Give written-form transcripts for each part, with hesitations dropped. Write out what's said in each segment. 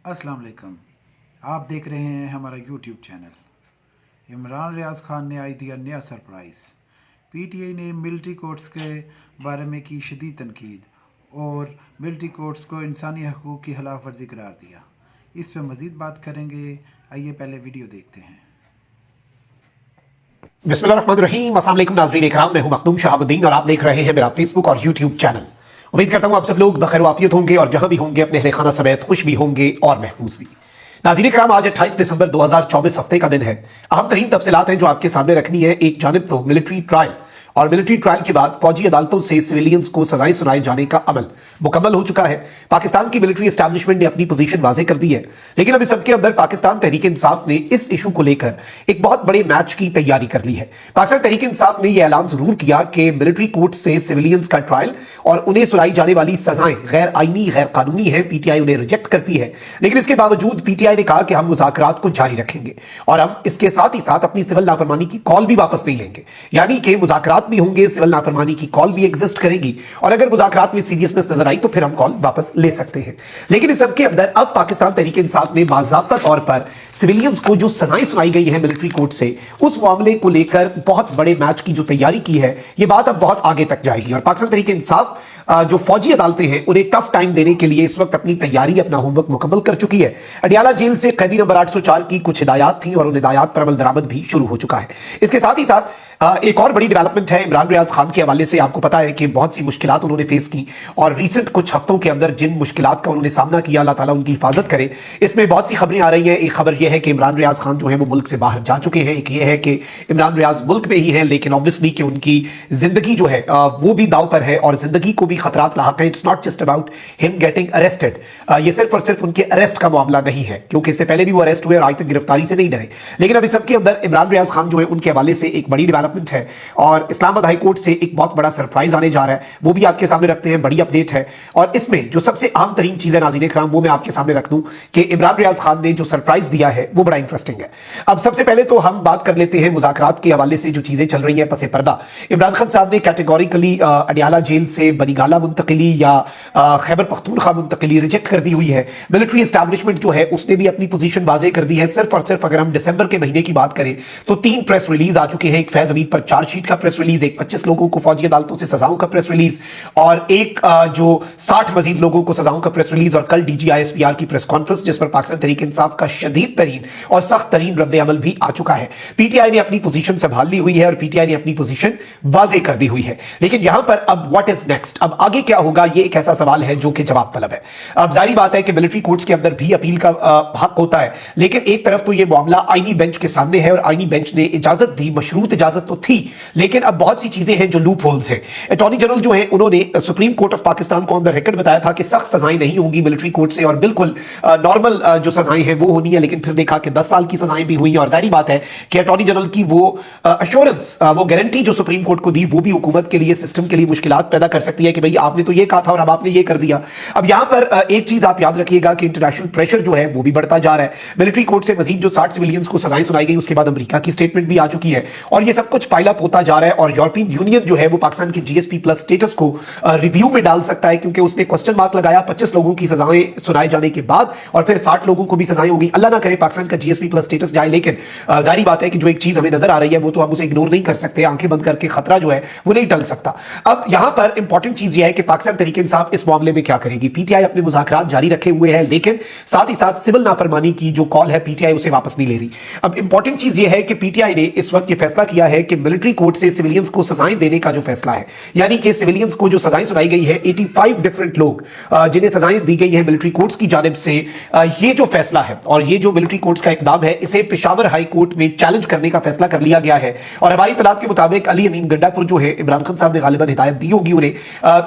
अस्सलाम वालेकुम। आप देख रहे हैं हमारा यूट्यूब चैनल। इमरान रियाज खान ने आज दिया नया सरप्राइज़। पीटीआई ने मिलिट्री कोर्ट्स के बारे में की शदीद तनकीद और मिलिट्री कोर्ट्स को इंसानी हकूक़ की खिलाफ वर्जी करार दिया। इस पर मज़ीद बात करेंगे, आइए पहले वीडियो देखते हैं। बिस्मिल्लाहिर्रहमानिर्रहीम। अस्सलाम वालेकुम नाज़रीन इकराम, मैं हूं मखदूम शहाबुद्दीन और आप देख रहे हैं मेरा फेसबुक और यूट्यूब चैनल। उम्मीद करता हूं आप सब लोग बखैर वाफियत होंगे और जहां भी होंगे अपने अहले खाना समेत खुश भी होंगे और महफूज भी। नाज़रीन इकराम, आज 28 दिसंबर 2024 हफ्ते का दिन है। अहम तरीन तफसीलात हैं जो आपके सामने रखनी है। एक जानिब तो मिलिट्री ट्रायल और मिलिट्री ट्रायल के बाद फौजी अदालतों से सिविलियंस को सजाएं सुनाए जाने का अमल मुकम्मल हो चुका है। पाकिस्तान की मिलिट्री एस्टैब्लिशमेंट ने अपनी पोजीशन वाज़ेह कर दी है, लेकिन अब इस सबके अंदर पाकिस्तान तहरीक इंसाफ ने इस इशू को लेकर एक बहुत बड़े मैच की तैयारी कर ली है। पाकिस्तान तहरीक इंसाफ ने यह ऐलान जरूर किया कि मिलिट्री कोर्ट से सिविलियंस का ट्रायल और उन्हें सुनाई जाने वाली सजाएं गैर आईनी गैर कानूनी है। पीटीआई उन्हें रिजेक्ट करती है, लेकिन इसके बावजूद पीटीआई ने कहा कि हम मुज़ाकरात को जारी रखेंगे और हम इसके साथ ही साथ अपनी सिविल नाफरमानी की कॉल भी वापस नहीं लेंगे। यानी कि मुज़ाकरात भी होंगे, सिविल फरमानी की कॉल भी एग्जिस्ट करेगी और अगर मुज़ाकरात में सीरियसनेस नजर आई तो फिर हम कॉल वापस ले सकते हैं। लेकिन इस सबके अंदर अब पाकिस्तान तहरीक इंसाफ ने बाज़ाब्ता तौर पर सिविलियंस को जो सजाएं सुनाई गई है मिलिट्री कोर्ट से, उस मामले को लेकर बहुत बड़े मैच की जो तैयारी की है, ये बात अब बहुत आगे तक जाएगी और पाकिस्तान तहरीक इंसाफ जो फौजी अदालतें हैं उन्हें टफ टाइम देने के लिए इस वक्त अपनी तैयारी, अपना होमवर्क मुकम्मल कर चुकी है। अडियाला जेल से कैदी नंबर 804 की कुछ हिदायत थी और उन हिदायत पर अमल दरामद भी शुरू हो चुका है। इसके साथ ही साथ एक और बड़ी डेवलपमेंट है इमरान रियाज खान के हवाले से। आपको पता है कि बहुत सी मुश्किलात उन्होंने फेस की और रीसेंट कुछ हफ्तों के अंदर जिन मुश्किलात का उन्होंने सामना किया, अल्लाह ताला उनकी हिफाजत करे। इसमें बहुत सी खबरें आ रही हैं। एक खबर यह है कि इमरान रियाज खान जो है वो मुल्क से बाहर जा चुके हैं। एक ये है कि इमरान रियाज मुल्क में ही हैं, लेकिन ऑब्वियसली कि उनकी जिंदगी जो है वो भी दाव पर है और जिंदगी को भी खतरात लाहक हैं। It's not just about him getting arrested. ये सिर्फ और सिर्फ उनके अरेस्ट का मामला नहीं है, क्योंकि इससे पहले भी वो अरेस्ट हुए और आज तक गिरफ्तारी से नहीं डरे। लेकिन अभी सबके अंदर इमरान रियाज खान जो है उनके हवाले से एक बड़ी डेवलपमेंट है और इस्लामाबाद हाई कोर्ट से एक बहुत बड़ा सरप्राइज आने जा रहा है, वो भी आपके सामने रखते हैं। बड़ी अपडेट है और इसमें जो सबसे अहम तरीन चीज है नाज़रीन इकराम, वो मैं आपके सामने रख दूं कि इमरान रियाज खान ने जो सरप्राइज दिया है वो बड़ा इंटरेस्टिंग है। अब सबसे पहले तो हम बात कर लेते हैं मुज़ाकरात के हवाले से जो चीजें चल रही हैं पसे पर्दा। इमरान खान साहब ने कैटेगोरिकली अडियाला जेल से बनीगाला मुंतकिली या खैबर पख्तूनख्वा मुंतकिली रिजेक्ट कर दी हुई है। मिलिट्री एस्टैब्लिशमेंट जो है उसने भी अपनी पोजीशन वाज़ेह कर दी है। सिर्फ और सिर्फ अगर हम दिसंबर के महीने की बात करें तो 3 प्रेस रिलीज आ चुके हैं। एक फैज हमीद पर चार्जशीट का प्रेस रिलीज, एक 25 लोगों को फौजी अदालतों से सजाओं का प्रेस रिलीज और एक जो 60 मजीद लोगों को सजाओं का प्रेस रिलीज और कल DGISPR की प्रेस कॉन्फ्रेंस जिस पर पाकिस्तान तहरीक इंसाफ का शदीद तरीन और सख्त तरीन रद्द अमल भी आ चुका है। पीटीआई ने अपनी पोजीशन संभाल ली हुई है और पीटीआई ने अपनी पोजीशन वाज़ेह कर दी हुई है। लेकिन यहां पर अब व्हाट इज नेक्स्ट, अब आगे क्या होगा, ये एक ऐसा सवाल है जो कि जवाब तलब है। अब जारी बात है कि मिलिट्री कोर्ट्स के अंदर भी अपील का हक होता है, लेकिन एक तरफ तो ये मामला आईनी बेंच के सामने है और आईनी बेंच ने इजाजत दी, मशरूत इजाजत तो थी, लेकिन अब बहुत सी चीजें हैं जो लूप होल्स हैं। अटॉर्नी जनरल जो है उन्होंने सुप्रीम कोर्ट ऑफ पाकिस्तान को ऑन द रिकॉर्ड बताया था कि सख्त सजाएं नहीं होंगी मिलिट्री कोर्ट से और बिल्कुल नॉर्मल जो सजाएं हैं वो होनी है, लेकिन फिर देखा कि 10 साल की सजाएं भी हुई और जारी बात है कि अटॉर्नी जनरल की वो अश्योरेंस, वो गारंटी जो सुप्रीम कोर्ट को दी वो भी हुकूमत के लिए, सिस्टम के लिए मुश्किलात पैदा कर सकती है कि भाई आपने तो ये कहा था और अब आपने ये कर दिया। अब यहां पर एक चीज आप याद रखिएगा कि इंटरनेशनल प्रेशर जो है वो भी बढ़ता जा रहा है। मिलिट्री कोर्ट से मजीद जो 60 सिविलियंस को सजाएं सुनाई गई, उसके बाद अमेरिका की स्टेटमेंट भी आ चुकी है और ये सब कुछ पाइल अप होता जा रहा है और यूरोपियन यूनियन जो है वो पाकिस्तान की GSP प्लस स्टेटस को रिव्यू में डाल सकता है, क्योंकि उसने क्वेश्चन मार्क लगाया 25 लोगों की सजाएं सुनाए जाने के बाद और फिर 60 लोगों को भी सजाएं होगी। अल्लाह ना करे पाकिस्तान का GSP प्लस स्टेटस जाए, लेकिन जारी बात है कि जो एक चीज हमें नजर आ रही है वो तो हम उसे इग्नोर नहीं कर सकते। आंखें बंद करके खतरा जो है वो नहीं टल सकता। अब यहां पर इंपॉर्टेंट चीज यह है कि पाकिस्तान तहरीक इंसाफ इस मामले में क्या करेगी। पीटीआई अपने मुज़ाकरात जारी रखे हुए है, लेकिन साथ ही साथ सिविल नाफरमानी की जो कॉल है पीटीआई उसे वापस नहीं ले रही। अब इंपॉर्टेंट चीज यह है कि पीटीआई ने इस वक्त ये फैसला किया है कि मिलिट्री कोर्ट से सिविलियंस को सजाएं देने का जो फैसला है, यानी कि सिविलियंस को जो सजाएं सुनाई गई है 85 डिफरेंट लोग जिन्हें सजाएं दी गई है मिलिट्री कोर्ट्स की जानिब से, ये जो फैसला है और ये जो मिलिट्री कोर्ट्स का इकदाम है इसे पेशावर हाई कोर्ट में चैलेंज करने का फैसला कर लिया गया है। और हमारी तलात के मुताबिक अली अमीन गंडापुर जो है, इमरान खान साहब ने गालिबन हिदायत दी होगी उन्हें,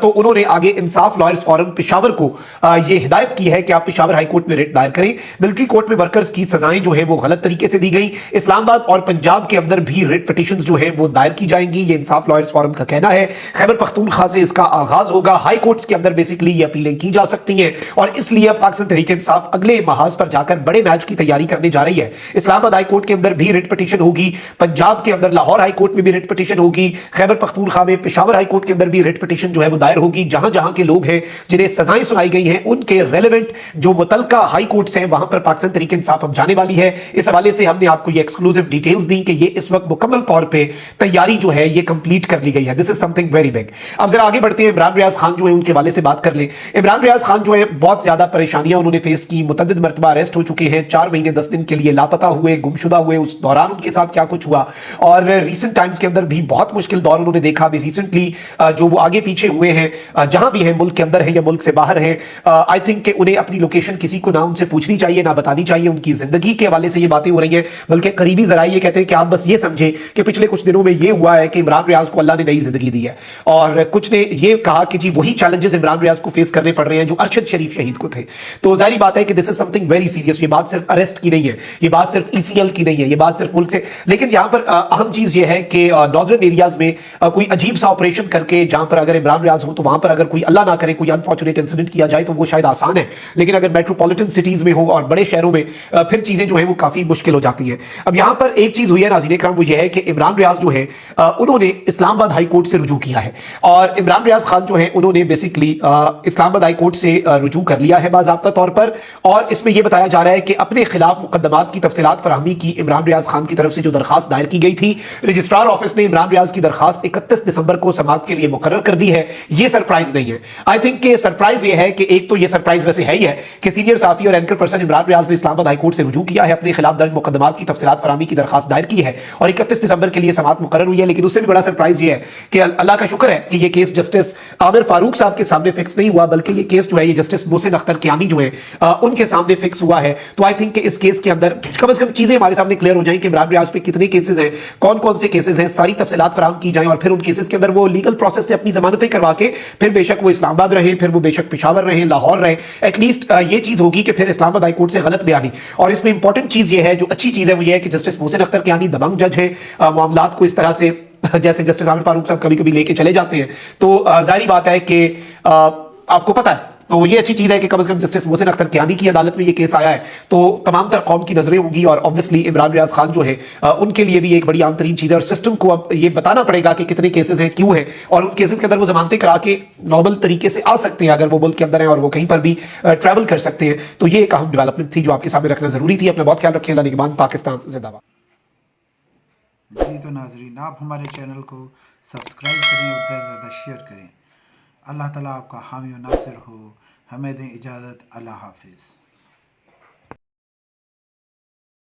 तो उन्होंने आगे इंसाफ लॉयर्स फोरम पेशावर को ये हिदायत की है कि आप पेशावर हाई कोर्ट में रिट दायर करें। मिलिट्री कोर्ट में वर्कर्स की सजाएं जो है वो गलत तरीके से दी गई। इस्लामाबाद और पंजाब के अंदर भी रिट पिटीशंस جو ہیں وہ دائر کی جائیں گی، یہ انصاف لائرز فورم کا کہنا ہے۔ خیبر پختونخوا سے اس کا آغاز ہوگا، ہائی کورٹس کے اندر بیسیکلی یہ اپیلیں کی جا سکتی ہیں، اور اس لیے اب پاکستان تحریک انصاف اگلے محاذ پر جا کر بڑے میچ کی تیاری کرنے جا رہی ہے۔ اسلام آباد ہائی کورٹ کے اندر بھی ریٹ پٹیشن ہوگی، پنجاب کے اندر لاہور ہائی کورٹ میں بھی ریٹ پٹیشن ہوگی، خیبر پختونخوا میں پشاور ہائی کورٹ کے اندر بھی ریٹ پٹیشن جو ہے وہ دائر ہوگی۔ جہاں جہاں کے لوگ ہیں جنہیں سزائیں سنائی گئی ہیں ان کے ریلیونٹ جو متعلقہ ہائی کورٹس ہیں وہاں پر پاکستان تحریک انصاف اب جانے والی ہے۔ اس حوالے سے ہم نے آپ کو یہ ایکسکلوزیو ڈیٹیلز دی کہ یہ اس وقت مکمل طور پہ تیاری جو ہے یہ کمپلیٹ کر لی گئی ہے۔ دس از سم تھنگ ویری بگ۔ اب ذرا آگے بڑھتے ہیں، عمران ریاض خان جو ہے ان کے حوالے سے بات کر لیں۔ عمران ریاض خان جو ہے بہت زیادہ پریشانیاں انہوں نے فیس کی، متعدد مرتبہ اریسٹ ہو چکے ہیں، 4 مہینے 10 دن کے لیے لاپتہ ہوئے، گمشدہ ہوئے، اس دوران ان کے ساتھ کیا کچھ ہوا، اور ریسنٹ ٹائمز کے اندر بھی بہت مشکل دور انہوں نے دیکھا۔ ابھی ریسنٹلی جو وہ آگے پیچھے ہوئے ہیں، جہاں بھی ہیں، ملک کے اندر ہیں یا ملک سے باہر ہیں، آئی تھنک کہ انہیں اپنی لوکیشن کسی کو نہ ان سے پوچھنی چاہیے نہ بتانی چاہیے۔ ان کی زندگی کے حوالے سے یہ باتیں ہو رہی ہیں، بلکہ قریبی ذرائع یہ کہتے ہیں کہ آپ بس یہ سمجھیں کہ پچھلے کچھ دنوں میں یہ ہوا ہے کہ عمران ریاض کو اللہ نے نئی زندگی دی ہے، اور کچھ نے یہ کہا کہ جی وہی چیلنجز عمران ریاض کو فیس کرنے پڑ رہے ہیں جو ارشد شریف شہید کو تھے۔ تو ظاہری بات ہے کہ دس از سم تھنگ ویری سیریس۔ یہ بات صرف اریسٹ کی نہیں ہے، یہ بات صرف ECL کی نہیں ہے، یہ بات صرف ملک سے، لیکن یہاں پر اہم چیز یہ ہے کہ ناردرن ایریاز میں کوئی عجیب سا آپریشن کر کے جہاں پر اگر عمران ریاض ہو تو وہاں پر اگر کوئی اللہ نہ کرے کوئی انفارچونیٹ انسیڈنٹ کیا جائے تو وہ شاید آسان ہے، لیکن اگر میٹروپولیٹن سٹیز میں ہو اور بڑے شہروں میں پھر چیزیں جو ہیں وہ کافی مشکل ہو جاتی ہیں۔ اب یہاں پر ایک چیز ہوئی ہے ناظرین کرام، وہ یہ ہے کہ عمران ریاض جو ہے انہوں نے اسلام آباد ہائی کورٹ سے رجوع کیا ہے، اور عمران ریاض خان جو ہے انہوں نے بیسیکلی اسلام آباد ہائی کورٹ سے رجوع کر لیا ہے باضابطہ طور پر، اور اس میں یہ بتایا جا رہا ہے کہ اپنے خلاف مقدمات کی تفصیلات فراہمی کی عمران ریاض خان کی طرف سے جو درخواست دائر کی گئی تھی، رجسٹرار آفس نے عمران ریاض کی درخواست 31 دسمبر کو سماعت کے لیے مقرر کر دی ہے۔ یہ سرپرائز نہیں ہے، آئی تھنک کہ سرپرائز یہ ہے کہ ایک تو یہ سرپرائز ویسے ہے ہی ہے کہ سینئر صحافی اور اینکر پرسن عمران ریاض نے اسلام آباد ہائی کورٹ سے رجوع کیا ہے، اپنے خلاف درج مقدمات کی تفصیلات فراہمی کی درخواست دائر کی ہے، اور 31 دسمبر کے لیے سماعت مقرر ہوئی ہے۔ لیکن اس سے بھی بڑا سرپرائز یہ ہے کہ اللہ کا شکر ہے کہ یہ کیس جسٹس عامر فاروق صاحب کے سامنے فکس نہیں ہوا، بلکہ یہ کیس جو ہے یہ جسٹس محسن اختر کیانی جو ہے ان کے سامنے فکس ہوا ہے۔ تو آئی تھنک کہ اس کیس کے اندر کم از کم چیزیں ہمارے سامنے کلیئر ہو جائیں کہ عمران ریاض پہ کتنے کیسز ہیں، کون کون سے کیسز ہیں، ساری تفصیلات فراہم کی جائیں، اور پھر ان کیسز کے اندر وہ لیگل پروسیس سے اپنی ضمانتیں کروا کے پھر بے شک وہ اسلام آباد رہیں، پھر وہ بے شک پشاور رہیں، لاہور رہیں، ایٹ لیسٹ یہ چیز ہوگی کہ پھر اسلام آباد ہائی کورٹ سے غلط بیانی۔ اور اس میں امپورٹنٹ چیز یہ ہے، جو اچھی چیز ہے وہ یہ ہے کہ جسٹس محسن اختر کیانی دبنگ جج ہیں، معاملات کو اس طرح سے جیسے جسٹس عامر فاروق صاحب کبھی کبھی لے کے چلے جاتے ہیں، تو ظاہری بات ہے کہ آپ کو پتہ ہے، تو یہ اچھی چیز ہے کہ کم از کم جسٹس محسن اختر کیانی کی عدالت میں یہ کیس آیا ہے، تو تمام تر قوم کی نظریں ہوں گی، اور obviously عمران ریاض خان جو ہے ان کے لیے بھی ایک بڑی عام ترین چیز ہے، اور سسٹم کو اب یہ بتانا پڑے گا کہ کتنے کیسز ہیں، کیوں ہیں، اور ان کیسز کے اندر وہ ضمانتیں کرا کے نارمل طریقے سے آ سکتے ہیں اگر وہ ملک کے اندر ہیں اور وہ کہیں پر بھی ٹریول کر سکتے ہیں۔ تو یہ ایک اہم ڈیولپمنٹ تھی جو آپ کے سامنے رکھنا ضروری تھی۔ اپنا بہت خیال رکھیں، اللہ نگہبان، پاکستان زندہ باد۔ جی تو ناظرین، آپ ہمارے چینل کو سبسکرائب کریں اور زیادہ سے زیادہ شیئر کریں۔ اللہ تعالیٰ آپ کا حامی و ناصر ہو۔ ہمیں دیں اجازت، اللہ حافظ۔